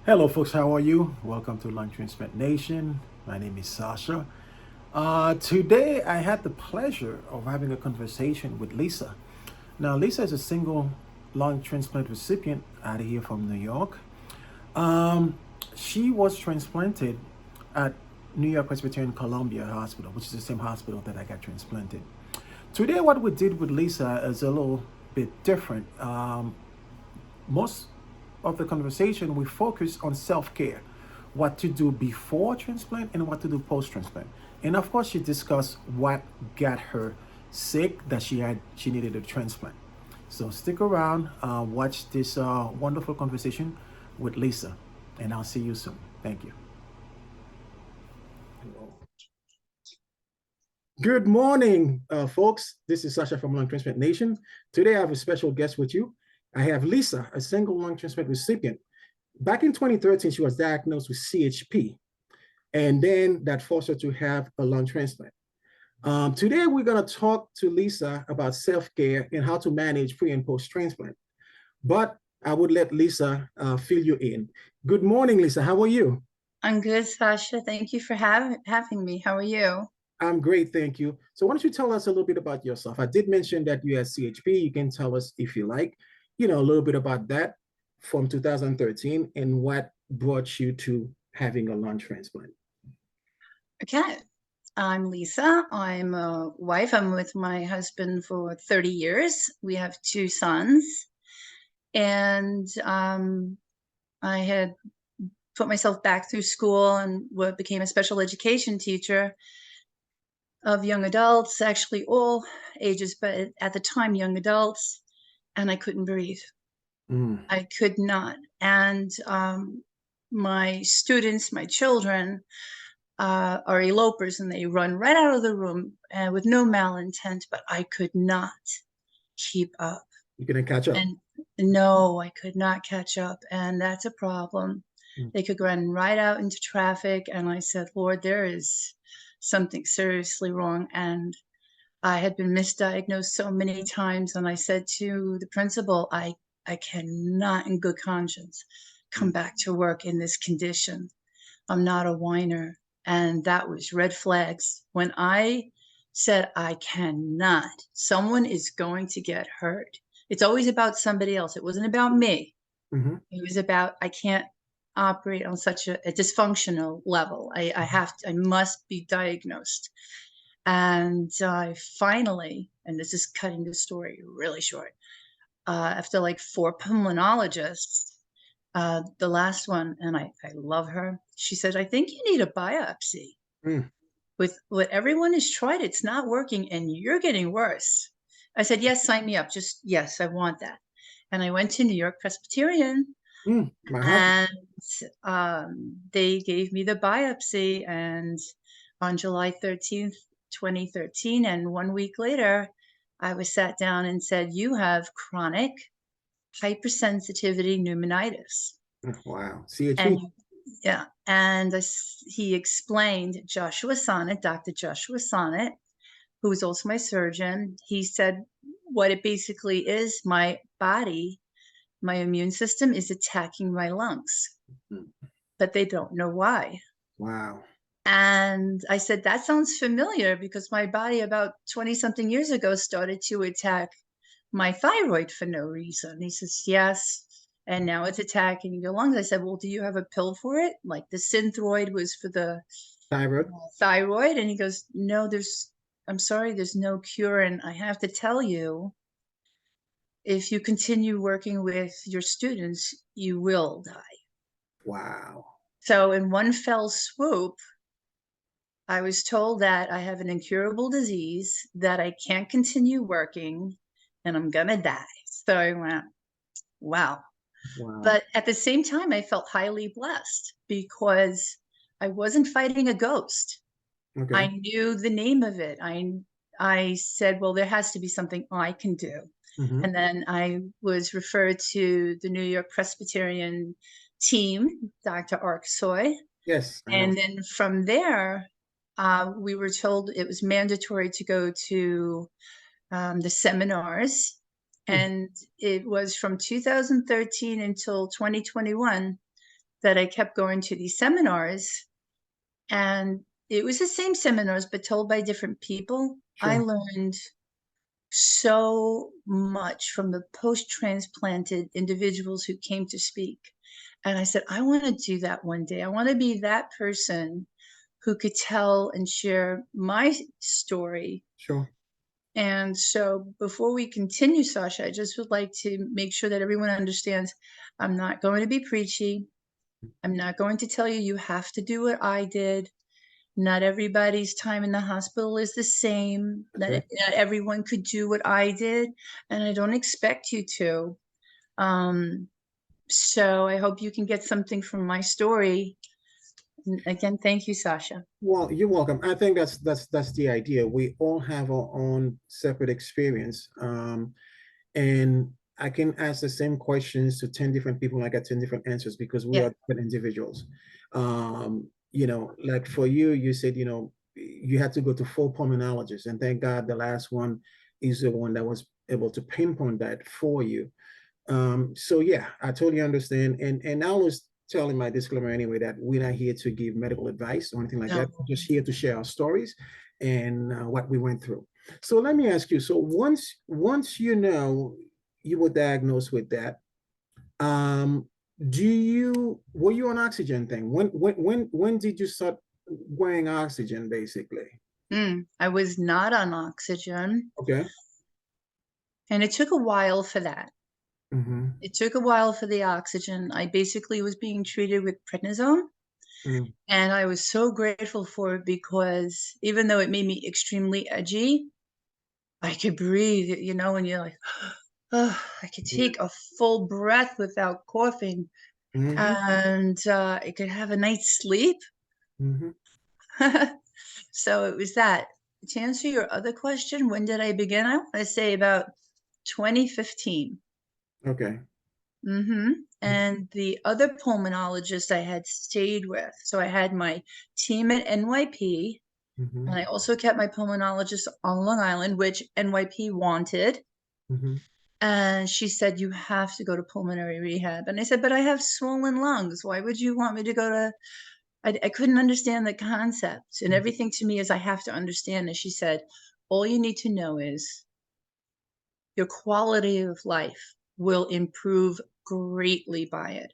Hello, folks. How are you? Welcome to Lung Transplant Nation. My name is Sasha. Today, I had the pleasure of having a conversation with Lisa. Now, Lisa is a single lung transplant recipient out of here from New York. Um, she was transplanted at New York Presbyterian Columbia Hospital, which is the same hospital that I got transplanted. Today, what we did with Lisa is a little bit different. Most of the conversation, we focus on self-care, what to do before transplant and what to do post-transplant. And of course, she discussed what got her sick that she needed a transplant. So stick around, watch this wonderful conversation with Lisa, and I'll see you soon. Thank you. Good morning, folks. This is Sasha from Lung Transplant Nation. Today, I have a special guest with you. I have Lisa, a single lung transplant recipient. Back in 2013, she was diagnosed with CHP, and then that forced her to have a lung transplant. Today, we're going to talk to Lisa about self-care and how to manage pre and post-transplant. But I would let Lisa fill you in. Good morning, Lisa. How are you? I'm good, Sasha. Thank you for having me. How are you? I'm great, thank you. So why don't you tell us a little bit about yourself? I did mention that you had CHP. You can tell us if you like, a little bit about that from 2013 and what brought you to having a lung transplant. Okay. I'm Lisa. I'm a wife. I'm with my husband for 30 years. We have two sons. And I had put myself back through school and became a special education teacher of young adults, actually all ages, but at the time, young adults. And I couldn't breathe. I could not. And my students, my children, are elopers and they run right out of the room with no malintent, but I could not keep up. You couldn't catch up? And no, I could not catch up. And that's a problem. They could run right out into traffic. And I said, Lord, there is something seriously wrong. And I had been misdiagnosed so many times. And I said to the principal, I cannot in good conscience come back to work in this condition. I'm not a whiner. And that was red flags. When I said, I cannot, someone is going to get hurt. It's always about somebody else. It wasn't about me. Mm-hmm. It was about, I can't operate on such a dysfunctional level. I must be diagnosed. And I finally, and this is cutting the story really short, after like 4 pulmonologists, the last one, and I love her. She said, I think you need a biopsy. With what everyone has tried, it's not working and you're getting worse. I said, yes, sign me up. Just, yes, I want that. And I went to New York Presbyterian and they gave me the biopsy. And on July 13th, 2013, and 1 week later, I was sat down and said, you have chronic hypersensitivity pneumonitis. Wow. CHP. And yeah, and he explained Joshua Sonnet, Dr. Joshua Sonnet, who was also my surgeon. He said what it basically is, my body, my immune system is attacking my lungs, but they don't know why. Wow. And I said, that sounds familiar because my body about 20 something years ago started to attack my thyroid for no reason. He says, yes. And now it's attacking your lungs. I said, well, do you have a pill for it? Like the Synthroid was for the thyroid. And he goes, no, I'm sorry, there's no cure. And I have to tell you, if you continue working with your students, you will die. Wow. So in one fell swoop, I was told that I have an incurable disease, that I can't continue working, and I'm going to die. So I went, wow. But at the same time, I felt highly blessed because I wasn't fighting a ghost. Okay. I knew the name of it. I said, well, there has to be something I can do. And then I was referred to the New York Presbyterian team, Dr. Arksoy. Yes. And then from there, we were told it was mandatory to go to the seminars. And it was from 2013 until 2021 that I kept going to these seminars, and it was the same seminars, but told by different people. I Sure. learned so much from the post-transplanted individuals who came to speak. And I said, I want to do that one day. I want to be that person who could tell and share my story. Sure. And so before we continue, Sasha, I just would like to make sure that everyone understands I'm not going to be preachy. I'm not going to tell you you have to do what I did. Not everybody's time in the hospital is the same. Okay. Not everyone could do what I did, and I don't expect you to. So I hope you can get something from my story. And again, thank you, Sasha. Well, you're welcome. I think that's the idea. We all have our own separate experience, and I can ask the same questions to 10 different people and I get 10 different answers because we Yeah. are different individuals. Like for you, you said, you had to go to 4 pulmonologists, and thank God the last one is the one that was able to pinpoint that for you. So yeah, I totally understand. And I always tell in my disclaimer anyway that we're not here to give medical advice or anything like No. that. We're just here to share our stories and what we went through. So let me ask you. So once you were diagnosed with that, were you on oxygen thing? When did you start wearing oxygen basically? I was not on oxygen, Okay. and it took a while for that. Mm-hmm. It took a while for the oxygen. I basically was being treated with prednisone, Mm-hmm. and I was so grateful for it because even though it made me extremely edgy, I could breathe, and you're like, oh, I could Yeah. take a full breath without coughing, Mm-hmm. and I could have a night's sleep. Mm-hmm. So it was that. To answer your other question, when did I begin? I want to say about 2015. Okay. And the other pulmonologist I had stayed with, so I had my team at NYP, Mm-hmm. and I also kept my pulmonologist on Long Island, which NYP wanted. Mm-hmm. And she said, you have to go to pulmonary rehab. And I said, but I have swollen lungs. Why would you want me to go to? I couldn't understand the concept. And everything to me is I have to understand. And she said, all you need to know is your quality of life will improve greatly by it.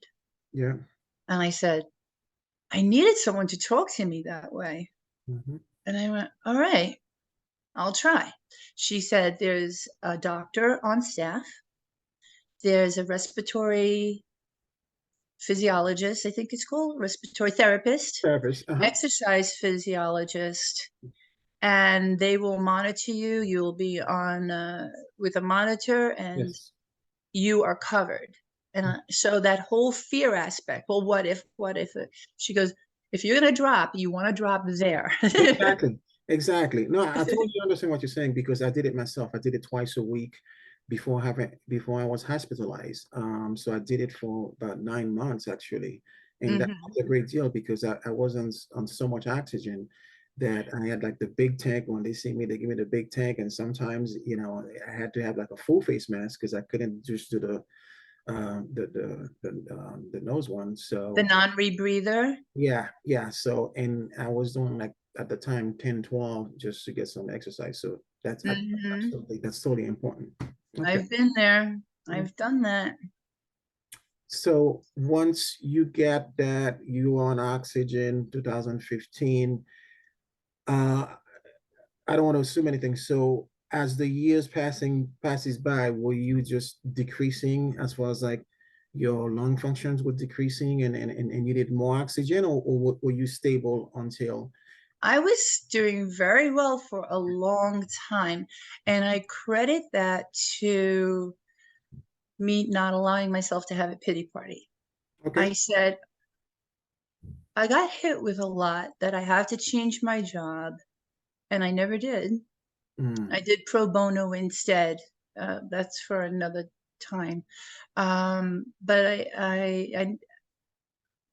Yeah. And I said, I needed someone to talk to me that way. Mm-hmm. And I went, all right, I'll try. She said, there's a doctor on staff, there's a respiratory physiologist, I think it's called, respiratory therapist, Therapist. Uh-huh. exercise physiologist, and they will monitor you. You'll be on with a monitor, and Yes. you are covered. And so that whole fear aspect, well, what if, she goes, if you're going to drop, you want to drop there. Exactly. Exactly. No, I totally understand what you're saying because I did it myself. I did it twice a week before I was hospitalized. So I did it for about 9 months actually. And that Hmm. was a great deal because I wasn't on so much oxygen that I had like the big tank. When they see me, they give me the big tank. And sometimes, I had to have like a full face mask because I couldn't just do the nose one. The So non-rebreather. yeah, yeah. So, and I was doing like at the time 10, 12 just to get some exercise. So Hmm. that's totally important. Okay. I've been there. Mm. I've done that. So once you get that you on oxygen 2015, uh, I don't want to assume anything. So as the years passes by, were you just decreasing as far as like your lung functions were decreasing and you need more oxygen or were you stable until I was doing very well for a long time, and I credit that to me not allowing myself to have a pity party. okay? I said, I got hit with a lot that I have to change my job, and I never did. I Mm, did pro bono instead. That's for another time. But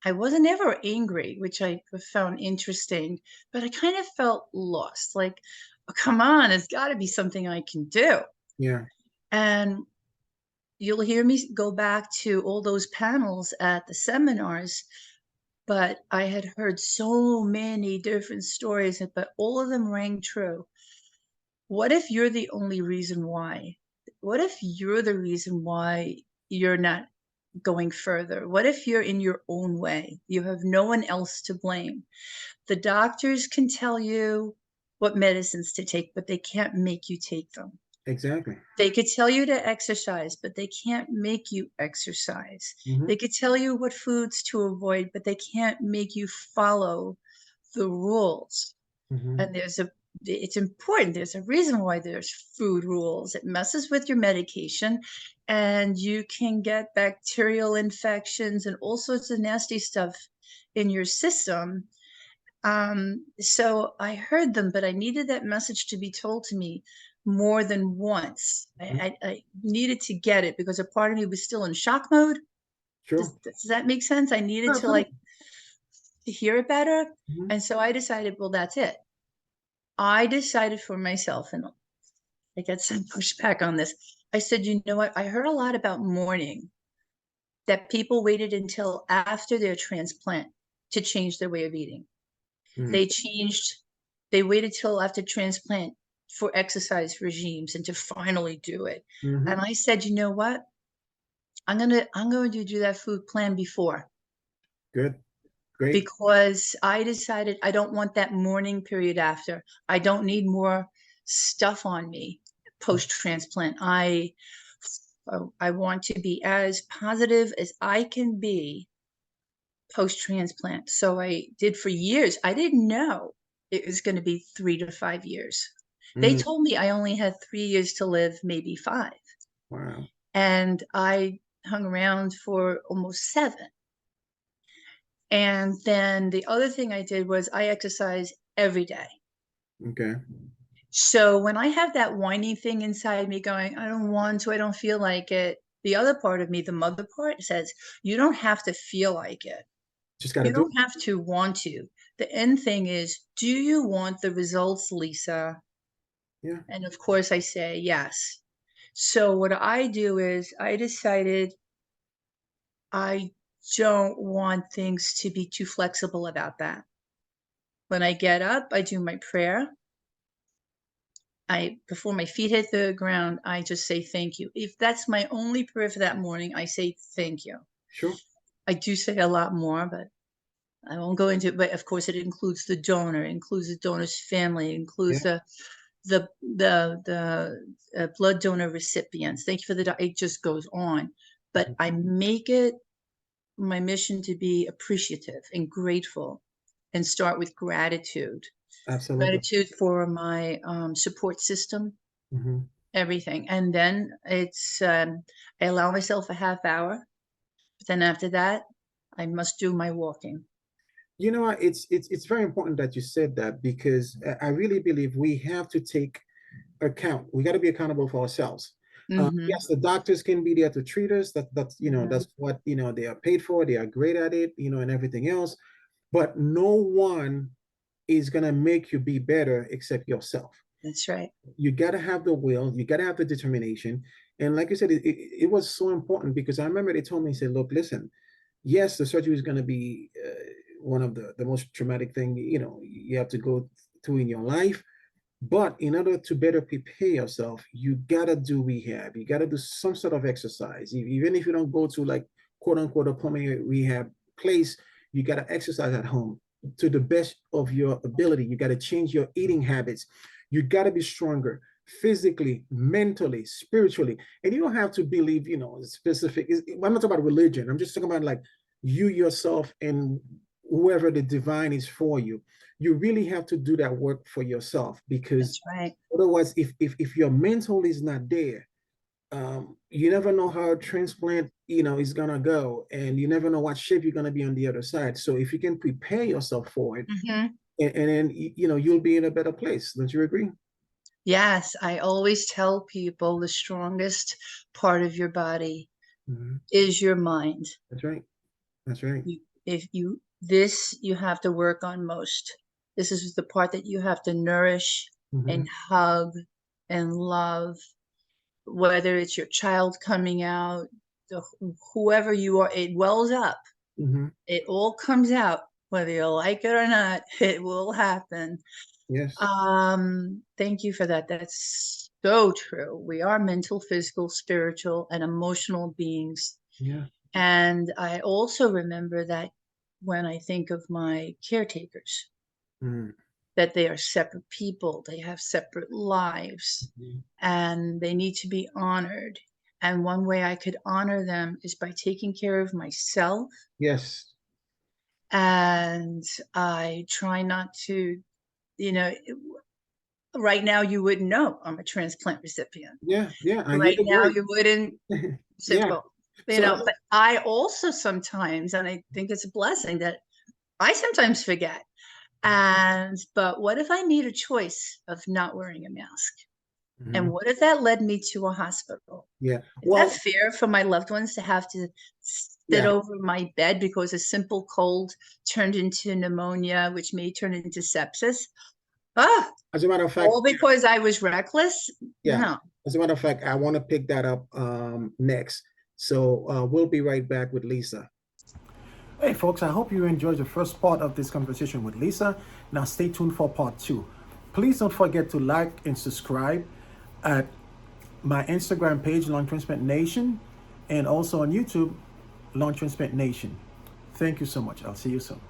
I wasn't ever angry, which I found interesting, but I kind of felt lost. Like, oh, come on, there's got to be something I can do. yeah. And you'll hear me go back to all those panels at the seminars. but I had heard so many different stories, but all of them rang true. What if you're the only reason why? What if you're the reason why you're not going further? What if you're in your own way? You have no one else to blame. The doctors can tell you what medicines to take, but they can't make you take them. Exactly. They could tell you to exercise, but they can't make you exercise. Hmm. They could tell you what foods to avoid, but they can't make you follow the rules. Hmm. And it's important. There's a reason why there's food rules. It messes with your medication, and you can get bacterial infections and all sorts of nasty stuff in your system. So I heard them, but I needed that message to be told to me more than once. I needed to get it because a part of me was still in shock mode. Sure. Does that make sense? I needed to Absolutely. to hear it better. Hmm. And so I decided, well, that's it. I decided for myself, and I get some pushback on this. I said, you know what? I heard a lot about mourning, that people waited until after their transplant to change their way of eating. Hmm. They changed, they waited till after transplant for exercise regimes and to finally do it. Hmm. And I said, you know what? I'm going to do that food plan before, Good. Great. because I decided I don't want that mourning period after. I don't need more stuff on me post transplant. I want to be as positive as I can be post transplant. So I did for years. I didn't know it was going to be 3 to 5 years. They Mm. told me I only had 3 years to live, maybe five. Wow. And I hung around for almost seven. And then the other thing I did was I exercise every day. Okay. So when I have that whining thing inside me going, I don't want to, I don't feel like it, the other part of me, the mother part, says, you don't have to feel like it. Just got to You do don't have to want to. The end thing is, do you want the results, Lisa? it. Yeah. And of course, I say yes. So what I do is I decided I don't want things to be too flexible about that. When I get up, I do my prayer. Before my feet hit the ground, I just say thank you. If that's my only prayer for that morning, I say thank you. Sure. I do say a lot more, but I won't go into it. But of course, it includes the donor, it includes the donor's family, it includes Yeah. the blood donor recipients. Thank you for the. It just goes on, but I make it my mission to be appreciative and grateful, and start with gratitude. Absolutely. Gratitude for my support system, Hmm. everything. And then I allow myself a half hour. But then after that, I must do my walking. You know what? It's very important that you said that because I really believe we have to take account. We got to be accountable for ourselves. Mm-hmm. Yes, the doctors can be there to treat us. That's Mm-hmm. that's what they are paid for. They are great at it, and everything else. But no one is gonna make you be better except yourself. That's right. You got to have the will, you got to have the determination. And like I said, it was so important because I remember they told me, said, look, listen, yes, the surgery is going to be one of the most traumatic thing you have to go through in your life. But in order to better prepare yourself, you gotta do rehab. You gotta do some sort of exercise. Even if you don't go to like quote unquote a pulmonary rehab place, you gotta exercise at home to the best of your ability. You gotta change your eating habits. You gotta be stronger physically, mentally, spiritually. And you don't have to believe, specific. I'm not talking about religion. I'm just talking about like you yourself and whoever the divine is for you. You really have to do that work for yourself because That's right. otherwise, if your mental is not there, you never know how a transplant is gonna go, and you never know what shape you're gonna be on the other side. So if you can prepare yourself for it, Mm-hmm. and then you'll be in a better place. Don't you agree? Yes, I always tell people the strongest part of your body Mhm. is your mind. That's right. That's right. This you have to work on most. This is the part that you have to nourish and Hmm. hug and love, whether it's your child coming out, the, whoever you are, it wells up. Mm-hmm. It all comes out, whether you like it or not. It will happen. Yes. Thank you for that. That's so true. We are mental, physical, spiritual, and emotional beings. Yeah. And I also remember that when I think of my caretakers, Mm-hmm. that they are separate people, they have separate lives, and they need to be honored. And one way I could honor them is by taking care of myself. Yes. And I try not to, you know, right now you wouldn't know I'm a transplant recipient. Yeah. Yeah. I Right get the now word. you wouldn't Yeah. simple, So let me, but I also sometimes, and I think it's a blessing that I sometimes forget. But what if I made a choice of not wearing a mask? And Mhm. what if that led me to a hospital? Yeah. Is that Well, fair for my loved ones to have to sit yeah. over my bed because a simple cold turned into pneumonia, which may turn into sepsis? Ah, As a matter of fact, all because I was reckless? yeah. No. As a matter of fact, I want to pick that up next. So we'll be right back with Lisa. Hey, folks, I hope you enjoyed the first part of this conversation with Lisa. Now, stay tuned for part two. Please don't forget to like and subscribe at my Instagram page, Lung Transplant Nation, and also on YouTube, Lung Transplant Nation. Thank you so much. I'll see you soon.